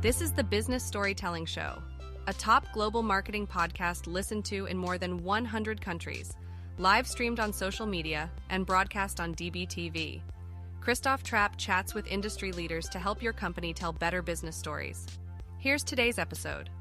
This is the Business Storytelling Show, a top global marketing podcast listened to in more than 100 countries, live streamed on social media, and broadcast on DBTV. Christoph Trapp chats with industry leaders to help your company tell better business stories. Here's today's episode.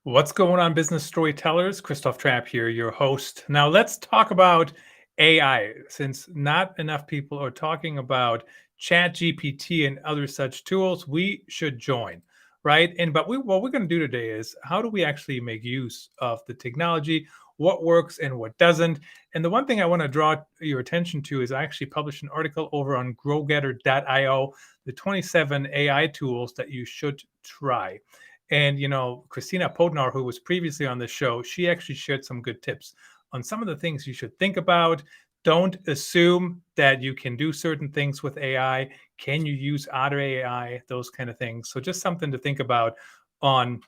What's going on, business storytellers? Christoph Trapp here, your host. Now let's talk about AI, since not enough people are talking about ChatGPT and other such tools. We should join, right? What we're going to do today is how do we actually make use of the technology? What works and what doesn't? And the one thing I want to draw your attention to is I actually published an article over on growgetter.io, the 27 AI tools that you should try. And, Christina Podnar, who was previously on the show, she actually shared some good tips on some of the things you should think about. Don't assume that you can do certain things with AI. Can you use other AI? Those kind of things. So just something to think about on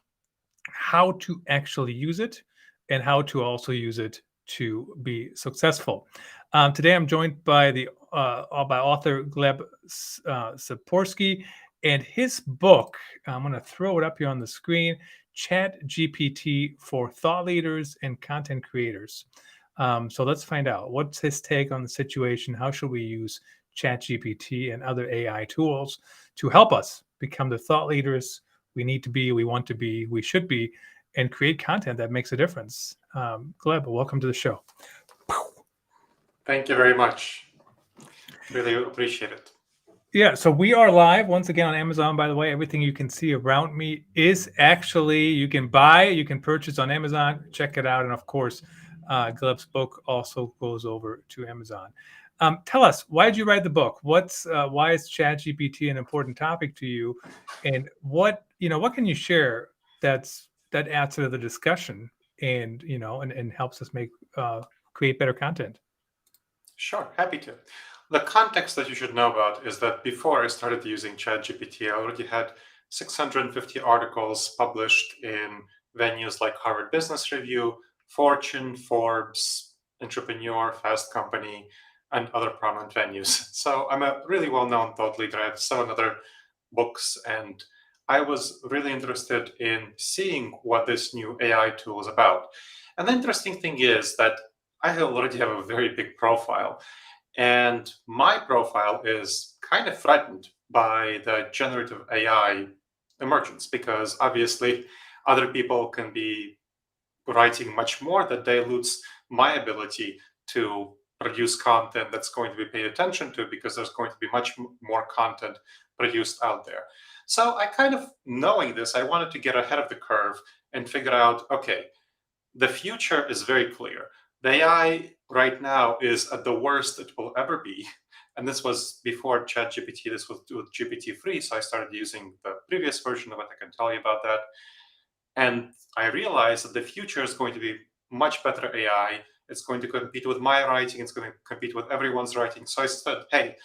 how to actually use it and how to also use it to be successful. Today, I'm joined by by author Gleb Tsipursky, and his book. I'm going to throw it up here on the screen: ChatGPT for Thought Leaders and Content Creators. So let's find out what's his take on the situation. How should we use ChatGPT and other AI tools to help us become the thought leaders we need to be, we want to be, we should be, and create content that makes a difference? Gleb, welcome to the show. Thank you very much. Really appreciate it. Yeah, so we are live once again on Amazon. By the way, everything you can see around me is actually, you can purchase on Amazon. Check it out. And of course, Gleb's book also goes over to Amazon. Tell us, why did you write the book? Why is ChatGPT an important topic to you? And what can you share that adds to the discussion and helps us create better content? Sure, happy to. The context that you should know about is that before I started using ChatGPT, I already had 650 articles published in venues like Harvard Business Review, Fortune, Forbes, Entrepreneur, Fast Company, and other prominent venues. So I'm a really well-known thought leader. I have 7 other books, and I was really interested in seeing what this new AI tool is about. And the interesting thing is that I already have a very big profile, and my profile is kind of threatened by the generative AI emergence, because obviously other people can be writing much more that dilutes my ability to produce content that's going to be paid attention to, because there's going to be much more content produced out there. So I kind of, knowing this, I wanted to get ahead of the curve and figure out, okay, the future is very clear. The AI right now is at the worst it will ever be. And this was before ChatGPT. This was with GPT-3. So I started using the previous version of it. I can tell you about that. And I realized that the future is going to be much better AI. It's going to compete with my writing. It's going to compete with everyone's writing. So I said, hey,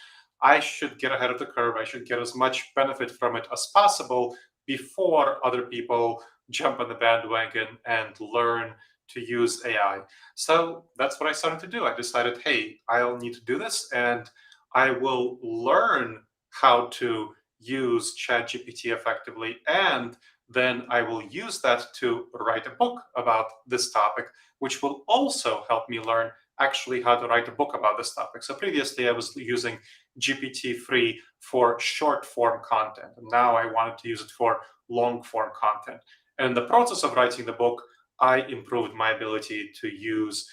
I should get ahead of the curve. I should get as much benefit from it as possible before other people jump on the bandwagon and learn to use AI. So that's what I started to do. I decided, hey, I'll need to do this, and I will learn how to use ChatGPT effectively, and then I will use that to write a book about this topic, which will also help me learn actually how to write a book about this topic. So previously I was using GPT-3 for short form content, and now I wanted to use it for long form content. And in the process of writing the book, I improved my ability to use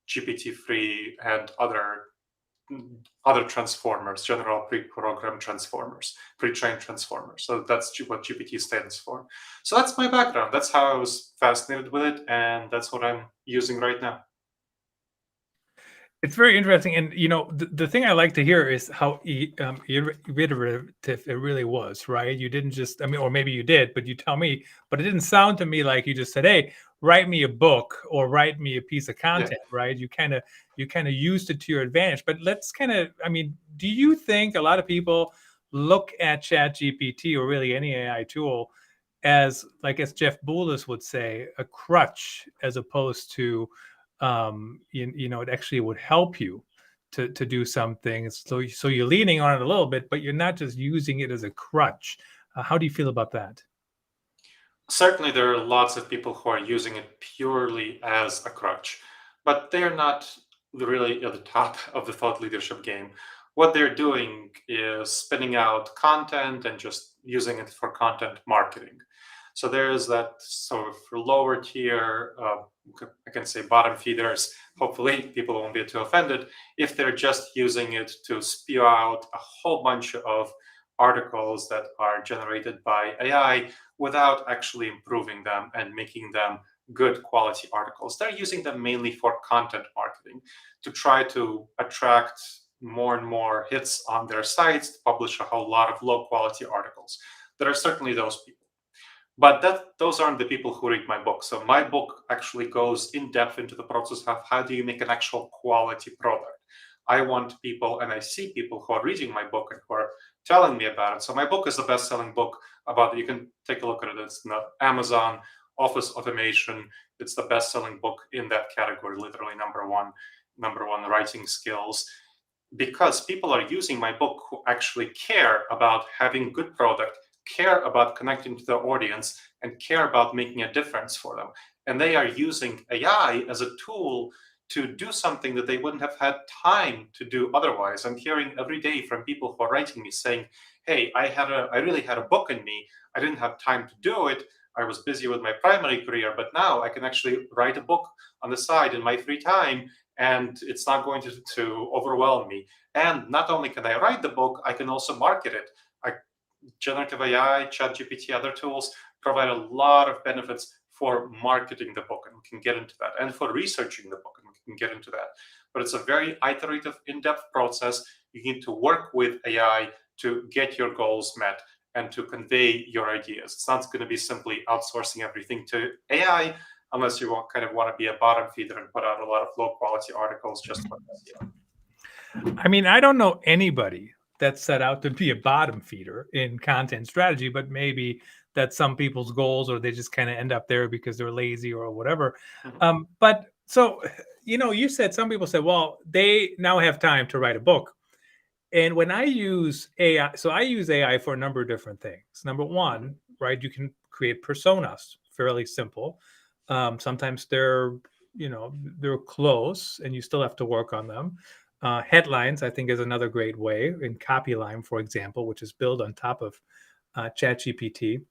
GPT-3 and other transformers, general pre-programmed transformers, pre-trained transformers. So that's what GPT stands for. So that's my background. That's how I was fascinated with it, and that's what I'm using right now. It's very interesting. And, the thing I like to hear is how iterative it really was, right? You didn't just, or maybe you did, but you tell me, but it didn't sound to me like you just said, hey, write me a book or write me a piece of content, right? You kind of used it to your advantage. But let's do you think a lot of people look at ChatGPT or really any AI tool as, like, as Jeff Bullis would say, a crutch, as opposed to it actually would help you to do some things. So you're leaning on it a little bit, but you're not just using it as a crutch. How do you feel about that? Certainly, there are lots of people who are using it purely as a crutch, but they're not really at the top of the thought leadership game. What they're doing is spinning out content and just using it for content marketing. So there's that sort of lower tier, I can say bottom feeders. Hopefully, people won't be too offended if they're just using it to spew out a whole bunch of articles that are generated by AI without actually improving them and making them good quality articles. They're using them mainly for content marketing to try to attract more and more hits on their sites, to publish a whole lot of low quality articles. There are certainly those people. But those aren't the people who read my book. So my book actually goes in depth into the process of how do you make an actual quality product. I want people, and I see people who are reading my book and who are telling me about it. So my book is the best-selling book about it. You can take a look at it. It's not Amazon, Office Automation. It's the best-selling book in that category, literally number one writing skills. Because people are using my book who actually care about having good product, care about connecting to the audience, and care about making a difference for them. And they are using AI as a tool to do something that they wouldn't have had time to do otherwise. I'm hearing every day from people who are writing me saying, hey, I really had a book in me. I didn't have time to do it. I was busy with my primary career, but now I can actually write a book on the side in my free time, and it's not going to overwhelm me. And not only can I write the book, I can also market it. Generative AI, ChatGPT, other tools provide a lot of benefits for marketing the book, and we can get into that, and for researching the book, and we can get into that. But it's a very iterative, in-depth process. You need to work with AI to get your goals met and to convey your ideas. It's not going to be simply outsourcing everything to AI unless you want to be a bottom feeder and put out a lot of low-quality articles just for SEO. I mean, I don't know anybody that's set out to be a bottom feeder in content strategy, but maybe that's some people's goals, or they just kind of end up there because they're lazy or whatever. But so, you said some people said, well, they now have time to write a book. And when I use AI, so I use AI for a number of different things. Number one, right, you can create personas, fairly simple. Sometimes they're close and you still have to work on them. Headlines, I think, is another great way, in Copyline, for example, which is built on top of ChatGPT.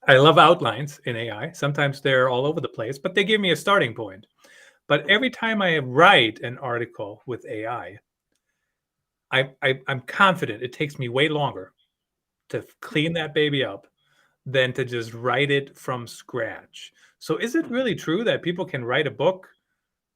I love outlines in AI. Sometimes they're all over the place, but they give me a starting point. But every time I write an article with AI, I'm confident it takes me way longer to clean that baby up than to just write it from scratch. So is it really true that people can write a book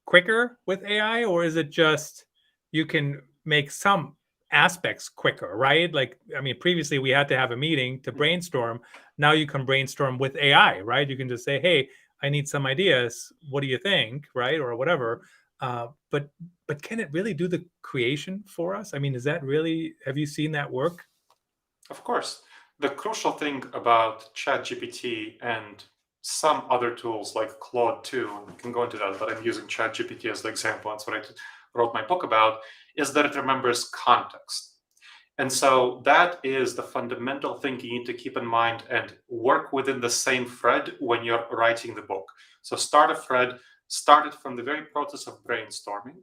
quicker with AI, or is it just you can make some aspects quicker, right? Like, I mean, previously we had to have a meeting to brainstorm. Now you can brainstorm with AI, right? You can just say, hey, I need some ideas. What do you think? Right? Or whatever. But can it really do the creation for us? I mean, is that really, have you seen that work? Of course. The crucial thing about ChatGPT and some other tools like Claude 2, we can go into that, but I'm using ChatGPT as the example. That's what I wrote my book about, is that it remembers context. And so that is the fundamental thing you need to keep in mind and work within the same thread when you're writing the book. So start a thread, start it from the very process of brainstorming,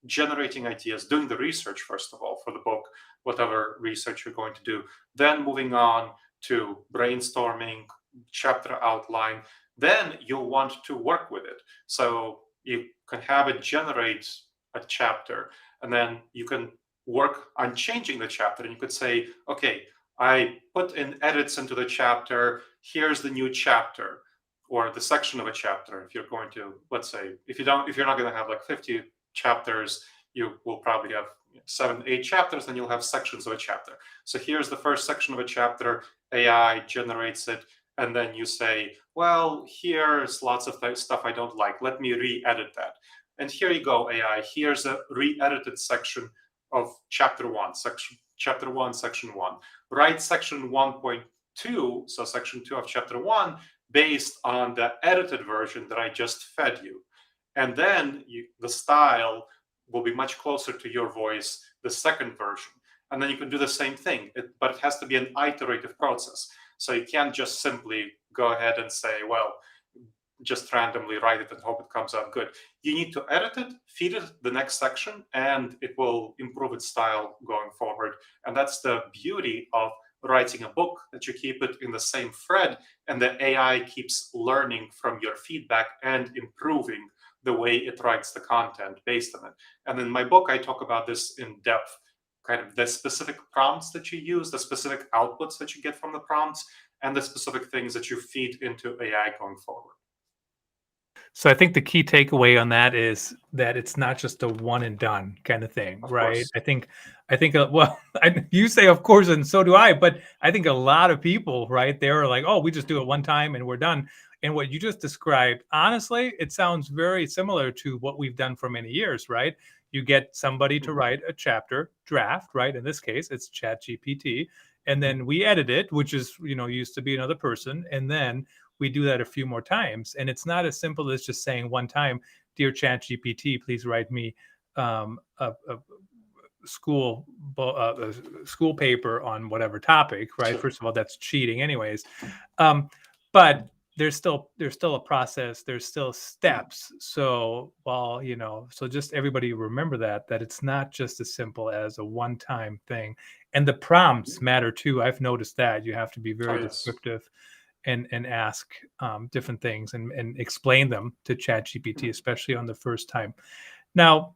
generating ideas, doing the research, first of all, for the book, whatever research you're going to do, then moving on to brainstorming, chapter outline. Then you'll want to work with it. So you can have it generate a chapter, and then you can work on changing the chapter. And you could say, okay, I put in edits into the chapter. Here's the new chapter, or the section of a chapter. If you're going to, let's say, if you're not going to have like 50 chapters, you will probably have 7, 8 chapters, then you'll have sections of a chapter. So here's the first section of a chapter, AI generates it, and then you say, well, here's lots of stuff I don't like. Let me re-edit that. And here you go, AI. Here's a re-edited section of chapter 1, chapter 1, section 1. Write section 1.2, so section 2 of chapter 1, based on the edited version that I just fed you. And then the style, will be much closer to your voice, the second version. And then you can do the same thing, but it has to be an iterative process. So you can't just simply go ahead and say, well, just randomly write it and hope it comes out good. You need to edit it, feed it the next section, and it will improve its style going forward. And that's the beauty of writing a book, that you keep it in the same thread, and the AI keeps learning from your feedback and improving the way it writes the content based on it. And in my book, I talk about this in depth, kind of the specific prompts that you use, the specific outputs that you get from the prompts, and the specific things that you feed into AI going forward. So I think the key takeaway on that is that it's not just a one and done kind of thing, Of right? course. Well, you say of course, and so do I, but I think a lot of people, right, they're like, oh, we just do it one time and we're done. And what you just described, honestly, it sounds very similar to what we've done for many years, right? You get somebody to Mhm. write a chapter draft, right? In this case, it's ChatGPT, and then we edit it, which is, used to be another person, and then we do that a few more times. And it's not as simple as just saying one time, dear ChatGPT, please write me a school a school paper on whatever topic, right? Sure. First of all, that's cheating, anyways. But there's still a process. There's still Mhm. steps. So while so just everybody remember that it's not just as simple as a one-time thing. And the prompts matter too. I've noticed that you have to be Oh, very yes. descriptive and ask different things and explain them to ChatGPT, Mhm. especially on the first time. Now,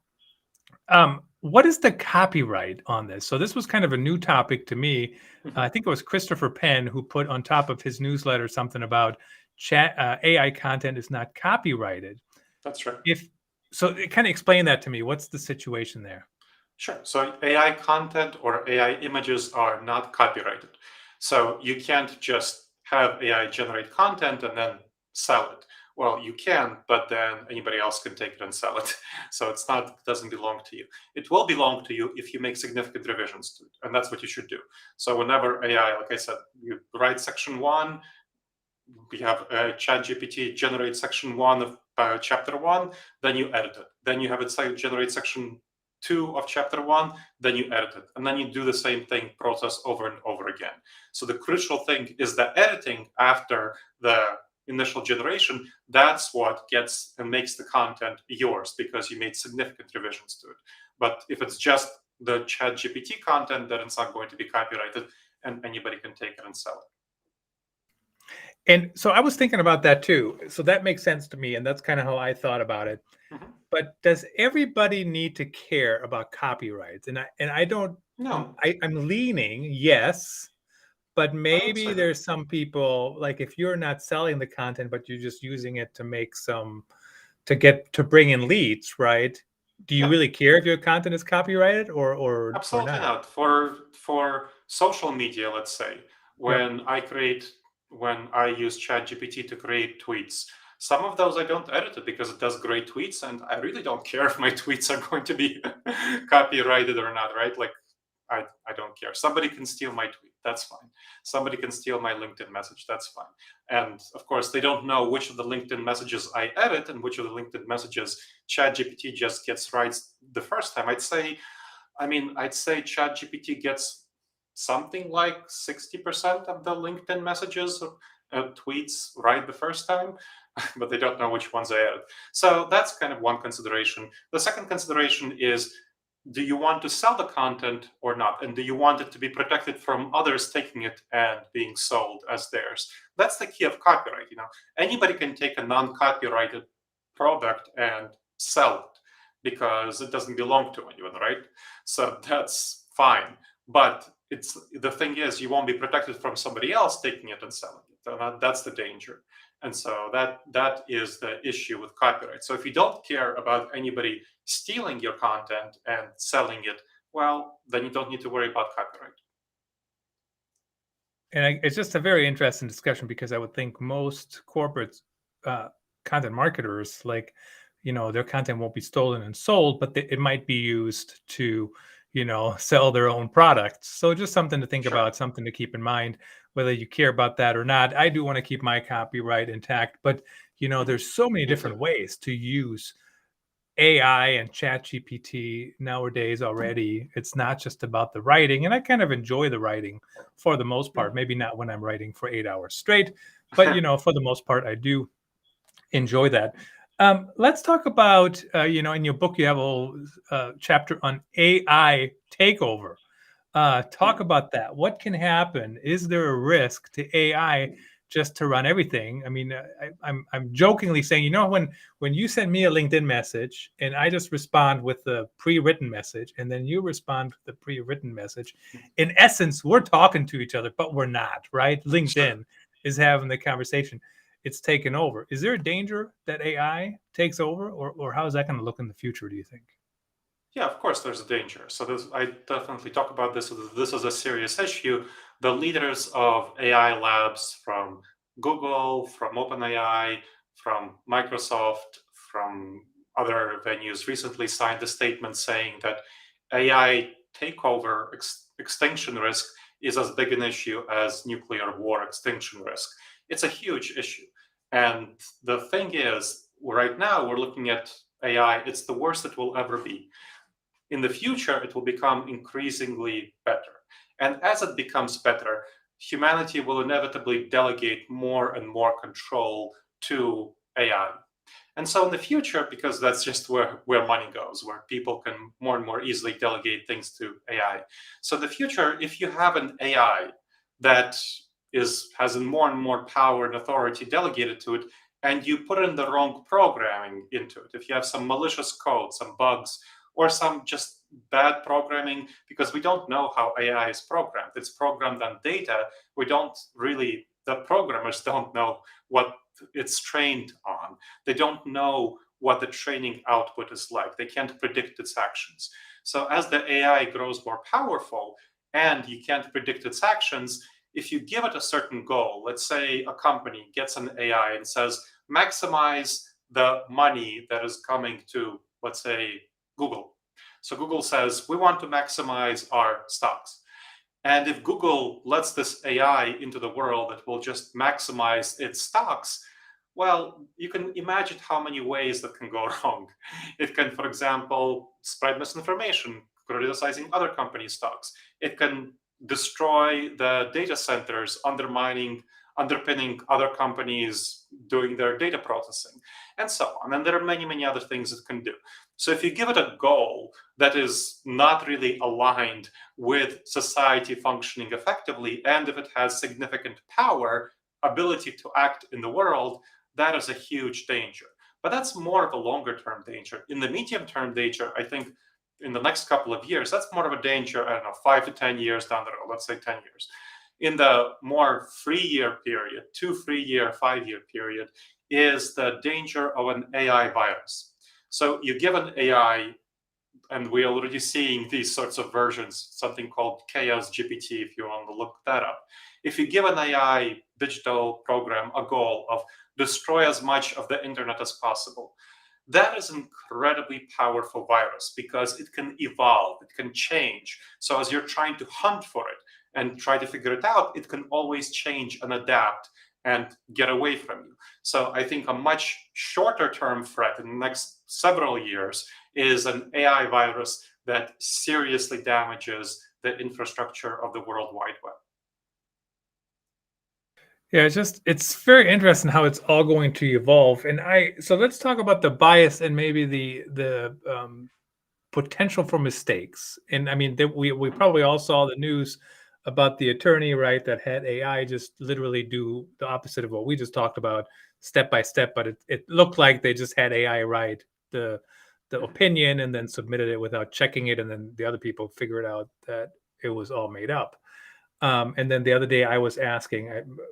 what is the copyright on this? So this was kind of a new topic to me. I Mhm. think it was Christopher Penn who put on top of his newsletter something about chat AI content is not copyrighted. That's right. If so, kind of explain that to me. What's the situation there? Sure. So AI content or AI images are not copyrighted. So you can't just have AI generate content and then sell it. Well, you can, but then anybody else can take it and sell it. So it's not, it doesn't belong to you. It will belong to you if you make significant revisions to it. And that's what you should do. So whenever AI, like I said, you write section one, we have ChatGPT generate section one of chapter one, then you edit it. Then you have it generate section two of chapter one, then you edit it. And then you do the same thing process over and over again. So the crucial thing is the editing after the initial generation. That's what gets and makes the content yours because you made significant revisions to it. But if it's just the ChatGPT content, then it's not going to be copyrighted and anybody can take it and sell it. And so I was thinking about that too. So that makes sense to me, and that's kind of how I thought about it. Mhm. But does everybody need to care about copyrights? And I don't. No, I'm leaning yes, but I would maybe say no. there's some people, like, if you're not selling the content but you're just using it to make some to bring in leads, right? Do you Yeah, really care if your content is copyrighted or absolutely not? not. For social media, let's say, Yep. when I use ChatGPT to create tweets, some of those I don't edit it because it does great tweets, and I really don't care if my tweets are going to be copyrighted or not, right? Like I don't care. Somebody can steal my tweet. That's fine. Somebody can steal my LinkedIn message. That's fine. And of course, they don't know which of the LinkedIn messages I edit and which of the LinkedIn messages ChatGPT just gets right the first time. I'd say ChatGPT gets something like 60% of the LinkedIn messages, tweets right the first time, but they don't know which ones I added. So that's kind of one consideration. The second consideration is, do you want to sell the content or not? And do you want it to be protected from others taking it and being sold as theirs? That's the key of copyright. Anybody can take a non-copyrighted product and sell it because it doesn't belong to anyone, right? So that's fine. But the thing is, you won't be protected from somebody else taking it and selling it. And that's the danger. And so that is the issue with copyright. So if you don't care about anybody stealing your content and selling it, well, then you don't need to worry about copyright. And it's just a very interesting discussion because I would think most corporate uh, content marketers, like, their content won't be stolen and sold, but it might be used to, sell their own products. So just something to think Sure. about, something to keep in mind, whether you care about that or not. I do want to keep my copyright intact, but Mhm. there's so many Me too. different ways to use AI and ChatGPT nowadays already. It's not just about the writing, and I kind of enjoy the writing for the most part. Maybe not when I'm writing for 8 hours straight, but for the most part, I do enjoy that. Let's talk about, in your book, you have a whole chapter on AI takeover. Talk about that. What can happen? Is there a risk to AI just to run everything? I mean, I'm jokingly saying, when you send me a LinkedIn message and I just respond with the pre-written message, and then you respond with the pre-written message, in essence, we're talking to each other, but we're not, right? LinkedIn is having the conversation. It's taken over. Is there a danger that AI takes over, or how is that going to look in the future, do you think? Yeah, of course, there's a danger. So I definitely talk about this. This is a serious issue. The leaders of AI labs from Google, from OpenAI, from Microsoft, from other venues recently signed a statement saying that AI takeover extinction risk is as big an issue as nuclear war extinction risk. It's a huge issue. And the thing is, right now we're looking at AI, it's the worst it will ever be. In the future, it will become increasingly better. And as it becomes better, humanity will inevitably delegate more and more control to AI. And so in the future, because that's just where money goes, where people can more and more easily delegate things to AI. So the future, if you have an AI that has more and more power and authority delegated to it, and you put in the wrong programming into it, if you have some malicious code, some bugs, or some just bad programming, because we don't know how AI is programmed. It's programmed on data. The programmers don't know what it's trained on. They don't know what the training output is like. They can't predict its actions. So as the AI grows more powerful and you can't predict its actions, if you give it a certain goal, let's say a company gets an AI and says, maximize the money that is coming to, let's say, Google. So Google says, we want to maximize our stocks. And if Google lets this AI into the world that will just maximize its stocks, well, you can imagine how many ways that can go wrong. It can, for example, spread misinformation, criticizing other companies' stocks. It can destroy the data centers, underpinning other companies doing their data processing, and so on. And there are many, many other things it can do. So if you give it a goal that is not really aligned with society functioning effectively, and if it has significant power, ability to act in the world, that is a huge danger. But that's more of a longer term danger. In the medium term danger, I think in the next couple of years, that's more of a danger, I don't know, 5 to 10 years down the road, let's say 10 years. In the more 3-year period, 2-3-year, 5-year period, is the danger of an AI virus. So you give an AI, and we're already seeing these sorts of versions, something called Chaos GPT, if you want to look that up. If you give an AI digital program a goal of destroy as much of the internet as possible, that is an incredibly powerful virus because it can evolve, it can change. So as you're trying to hunt for it and try to figure it out, it can always change and adapt and get away from you. So I think a much shorter term threat in the next several years is an AI virus that seriously damages the infrastructure of the World Wide Web. Yeah, it's very interesting how it's all going to evolve. And so let's talk about the bias and maybe the potential for mistakes. And I mean, we probably all saw the news about the attorney, right, that had AI just literally do the opposite of what we just talked about, step by step. But it looked like they just had AI write the opinion and then submitted it without checking it, and then the other people figured out that it was all made up. And then the other day I was asking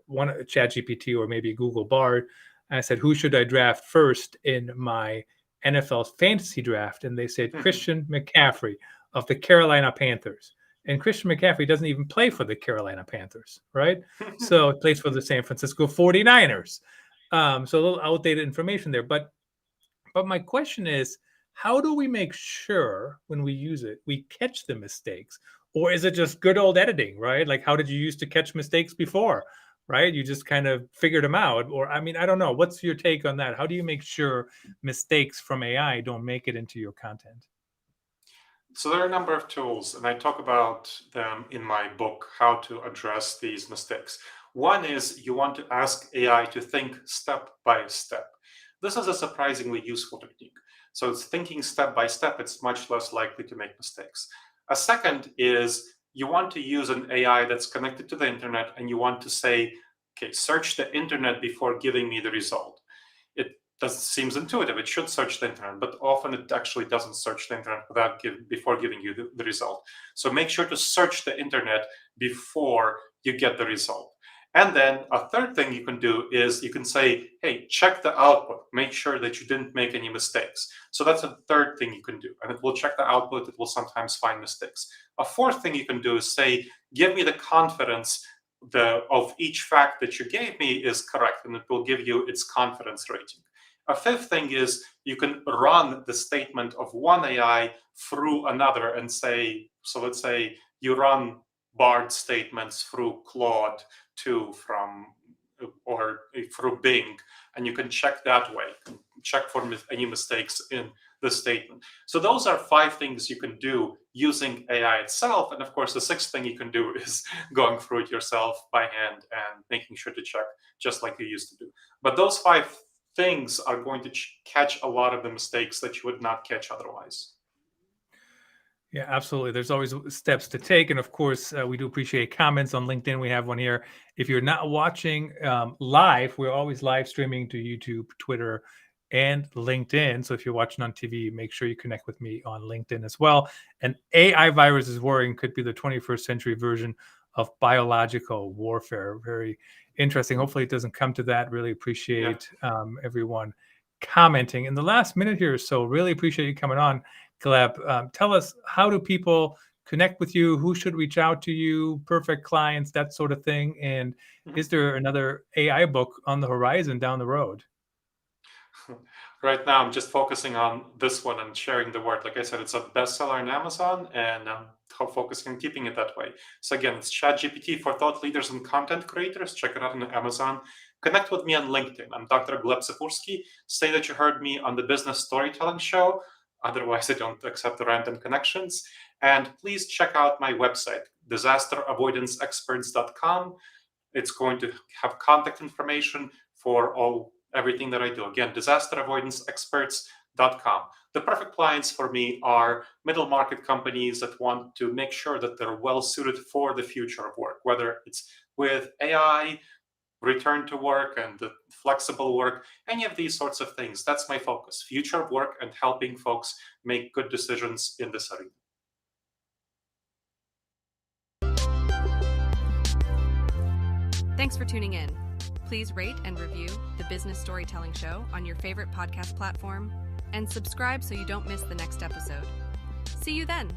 one ChatGPT or maybe Google Bard, I said, who should I draft first in my NFL fantasy draft? And they said Christian McCaffrey of the Carolina Panthers. And Christian McCaffrey doesn't even play for the Carolina Panthers, right? So he plays for the San Francisco 49ers. So a little outdated information there. But my question is, how do we make sure when we use it, we catch the mistakes? Or is it just good old editing, right? Like, how did you used to catch mistakes before, right? You just kind of figured them out. Or, I mean, I don't know. What's your take on that? How do you make sure mistakes from AI don't make it into your content? So there are a number of tools, and I talk about them in my book, How to Address These Mistakes. One is you want to ask AI to think step by step. This is a surprisingly useful technique. So it's thinking step by step, it's much less likely to make mistakes. A second is you want to use an AI that's connected to the internet, and you want to say, okay, search the internet before giving me the result. It seems intuitive. It should search the internet, but often it actually doesn't search the internet before giving you the result. So make sure to search the internet before you get the result. And then a third thing you can do is you can say, hey, check the output. Make sure that you didn't make any mistakes. So that's a third thing you can do. And it will check the output. It will sometimes find mistakes. A fourth thing you can do is say, give me the confidence of each fact that you gave me is correct, and it will give you its confidence rating. A fifth thing is you can run the statement of one AI through another and say, so let's say you run Bard statements through Claude 2 or through Bing, and you can check that way, check for any mistakes in the statement. So those are 5 things you can do using AI itself. And of course, the 6th thing you can do is going through it yourself by hand and making sure to check just like you used to do. But those 5 things are going to catch a lot of the mistakes that you would not catch otherwise. Yeah, absolutely. There's always steps to take. And of course, we do appreciate comments on LinkedIn. We have one here. If you're not watching live, we're always live streaming to YouTube, Twitter, and LinkedIn. So if you're watching on TV, make sure you connect with me on LinkedIn as well. And AI virus is worrying could be the 21st century version of biological warfare. Very interesting. Hopefully it doesn't come to that. Really appreciate everyone commenting. In the last minute here or so, really appreciate you coming on, Gleb. Tell us, how do people connect with you? Who should reach out to you? Perfect clients, that sort of thing. And is there another AI book on the horizon down the road? Right now, I'm just focusing on this one and sharing the word. Like I said, it's a bestseller on Amazon, and I'm focusing on keeping it that way. So again, it's ChatGPT for thought leaders and content creators. Check it out on Amazon. Connect with me on LinkedIn. I'm Dr. Gleb Tsipursky. Say that you heard me on the Business Storytelling Show. Otherwise, I don't accept the random connections. And please check out my website, disasteravoidanceexperts.com. It's going to have contact information for everything that I do. Again, disasteravoidanceexperts.com. The perfect clients for me are middle market companies that want to make sure that they're well suited for the future of work, whether it's with AI, return to work, and the flexible work, any of these sorts of things. That's my focus, future of work and helping folks make good decisions in this arena. Thanks for tuning in. Please rate and review the Business Storytelling Show on your favorite podcast platform, and subscribe so you don't miss the next episode. See you then.